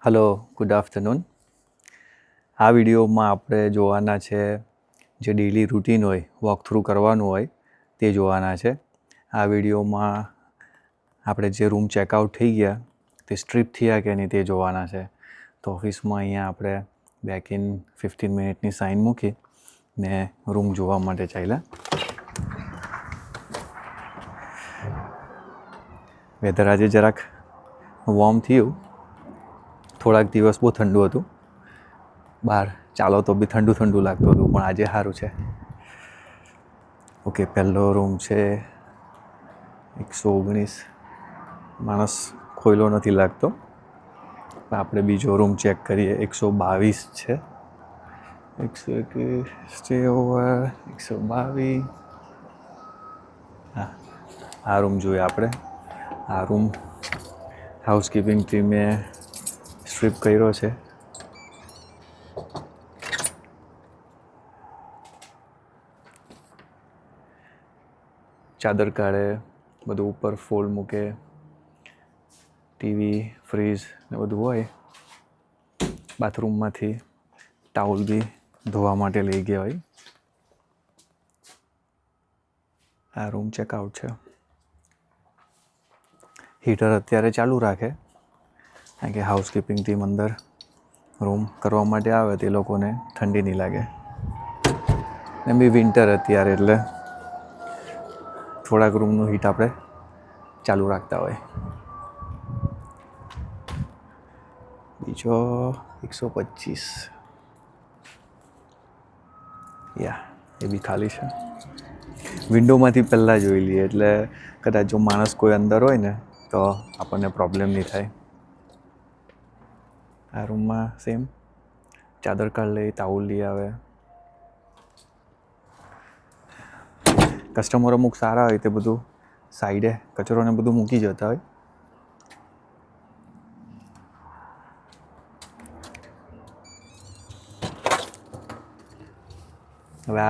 Hello, good afternoon. આ વિડીયોમાં આપણે જોવાના છે જે ડેઇલી રૂટીન હોય, વોક થ્રુ કરવાનું હોય તે જોવાના છે. આ વિડીયોમાં આપણે જે રૂમ ચેકઆઉટ થઈ ગયા તે સ્ટ્રીપ થયા કે નહીં તે જોવાના છે. તો ઓફિસમાં અહીંયા આપણે બેક ઇન 15 મિનિટની સાઇન મૂકી ને રૂમ જોવા માટે ચાલ્યા. વેધર આજે જરાક વોર્મ થયું. થોડાક દિવસ બહુ ઠંડુ હતું, બહાર ચાલો તો બી ઠંડુ ઠંડુ લાગતું હતું, પણ આજે સારું છે. ઓકે, પહેલો રૂમ છે 119. માણસ ખોયલો નથી લાગતો. આપણે બીજો રૂમ ચેક કરીએ. 122 છે. 121 સ્ટે ઓવર 122. હા, આ રૂમ જોઈએ આપણે. આ રૂમ હાઉસકીપિંગ ટીમે સ્ટ્રીપ કર્યો છે. ચાદર કાઢે, બધું ઉપર ફોલ્ડ મૂકે, ટીવી, ફ્રીજ ને બધું હોય. બાથરૂમમાંથી ટાઉલ બી ધોવા માટે લઈ ગયા હોય. આ રૂમ ચેકઆઉટ છે. હીટર અત્યારે ચાલુ રાખે કારણ કે હાઉસકીપિંગ ટીમ અંદર રૂમ કરવા માટે આવે તે લોકોને ઠંડી નહીં લાગે. એમ બી વિન્ટર અત્યારે એટલે થોડાક રૂમનું હીટ આપણે ચાલુ રાખતા હોય. બીજો 125. એ બી ખાલી છે. વિન્ડોમાંથી પહેલાં જોઈ લઈએ એટલે કદાચ જો માણસ કોઈ અંદર હોય ને તો આપણને પ્રોબ્લેમ નહીં થાય. આ રૂમમાં સેમ ચાદર કાઢ લઈ, તાઉલ લઈ આવે. કસ્ટમર અમુક સારા હોય તે બધું સાઈડે કચરો ને બધું મૂકી જતા હોય. હવે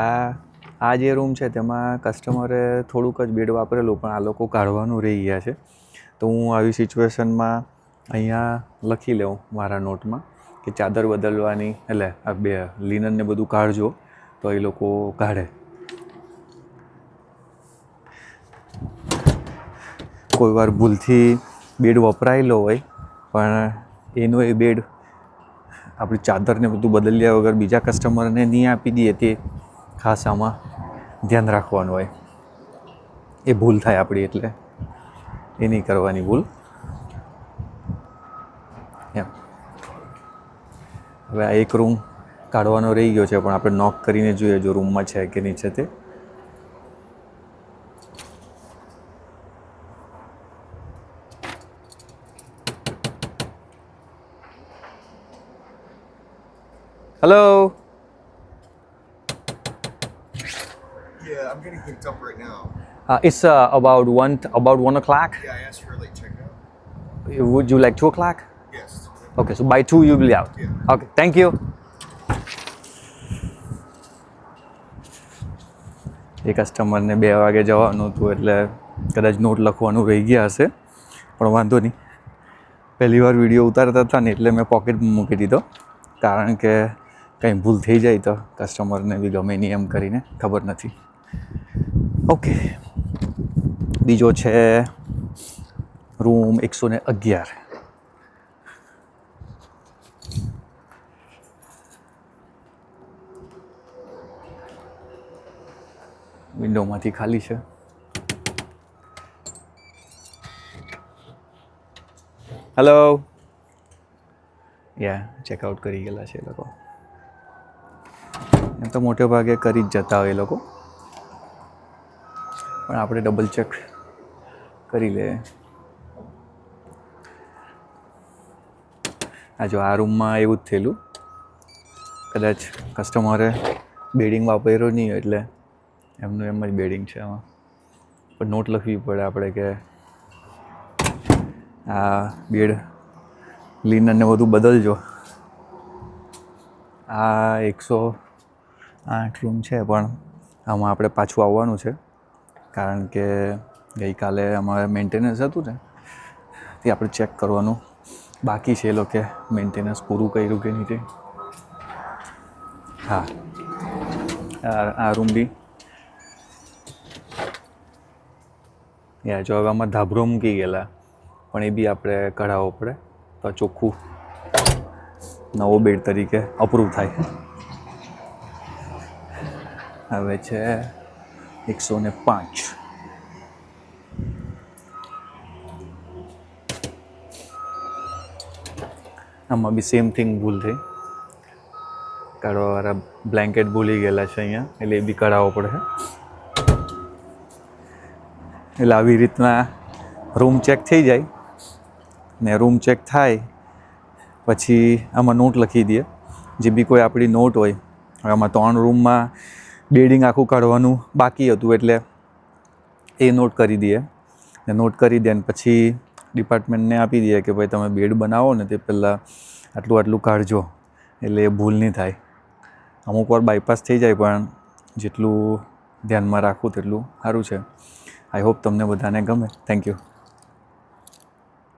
આ જે રૂમ છે તેમાં કસ્ટમરે થોડુંક જ બેડ વાપરેલું, પણ આ લોકો કાઢવાનું રહી ગયા છે. તો હું આવી સિચ્યુએશનમાં અહીંયા લખી લઉં મારા નોટમાં કે ચાદર બદલવાની, એટલે આ બે લિનન ને બધું કાઢજો, તો એ લોકો કાઢે. કોઈ વાર ભૂલથી બેડ વપરાયેલો હોય પણ એનો એ બેડ આપણી ચાદરને બધું બદલ્યા વગર બીજા કસ્ટમરને નહીં આપી દઈએ, તે ખાસ આમાં ધ્યાન રાખવાનું હોય. એ ભૂલ થાય આપણી, એટલે એ નહીં કરવાની ભૂલ. એમ હવે આ એક રૂમ કાઢવાનો રહી ગયો છે, પણ આપણે નોક કરીને જોઈએ જો રૂમમાં છે કે નહીં છે તે. Hello. Yeah, I'm getting picked up right now. It's about 1 o'clock. Yeah, I asked for late checkout. Would you like 2 o'clock? Yes. Okay, so by 2 you will be out. Yeah. Okay, thank you. એ કસ્ટમરને 2 વાગે જવાનું હતું એટલે કદાચ not લખવાનું રહી ગયા હશે, પણ વાંધો નહીં. પહેલી વાર વિડીયો ઉતારતા હતા ને એટલે મેં પોકેટમાં મૂકી દીધો, કારણ કે કંઈ ભૂલ થઈ જાય તો કસ્ટમરને બી ગમે નહીં એમ કરીને, ખબર નથી. ઓકે, બીજો છે રૂમ 111. વિન્ડોમાંથી ખાલી છે. હેલો. ચેકઆઉટ કરી ગયેલા છે એ લોકો. એમ તો મોટે ભાગે કરી જ જતા હોય એ લોકો, પણ આપણે ડબલ ચેક કરી લે. જો આ રૂમમાં એવું જ થયેલું, કદાચ કસ્ટમરે બેડિંગ વાપર્યો નહીં હોય એટલે એમનું એમ જ બેડિંગ છે આમાં. પણ નોટ લખવી પડે આપણે કે આ બેડ લિનનને બધું બદલજો. આ 108 રૂમ છે, પણ આમાં આપણે પાછું આવવાનું છે કારણ કે ગઈકાલે અમારે મેન્ટેનન્સ હતું ને તે આપણે ચેક કરવાનું બાકી છે એ લોકો મેન્ટેનન્સ પૂરું કર્યું કે નહીં તે. હા, આ રૂમ બી યા જો હવે આમાં ધાબરો મૂકી ગયેલા પણ એ બી આપણે કઢાવવો પડે તો ચોખ્ખું નવો બેડ તરીકે અપ્રૂવ થાય. હવે છે 105. આમાં બી સેમ થિંગ ભૂલ થઈ, કાઢવાવાળા બ્લેન્કેટ ભૂલી ગયેલા છે અહીંયા, એટલે એ બી કઢાવવો પડે. એટલે આવી રીતના રૂમ ચેક થઈ જાય ને રૂમ ચેક થાય પછી આમાં નોટ લખી દઈએ. જે બી કોઈ આપણી નોટ હોય, આમાં 3 રૂમમાં બેડિંગ આખું કાઢવાનું બાકી હતું એટલે એ નોટ કરી દઈએ. ને નોટ કરી દે ને પછી ડિપાર્ટમેન્ટને આપી દઈએ કે ભાઈ તમે બેડ બનાવો ને તે પહેલાં આટલું આટલું કાઢજો, એટલે એ ભૂલ નહીં થાય. અમુક વાર બાયપાસ થઈ જાય પણ જેટલું ધ્યાનમાં રાખવું તેટલું સારું છે. આઈ હોપ તમને બધાને ગમે. Thank you.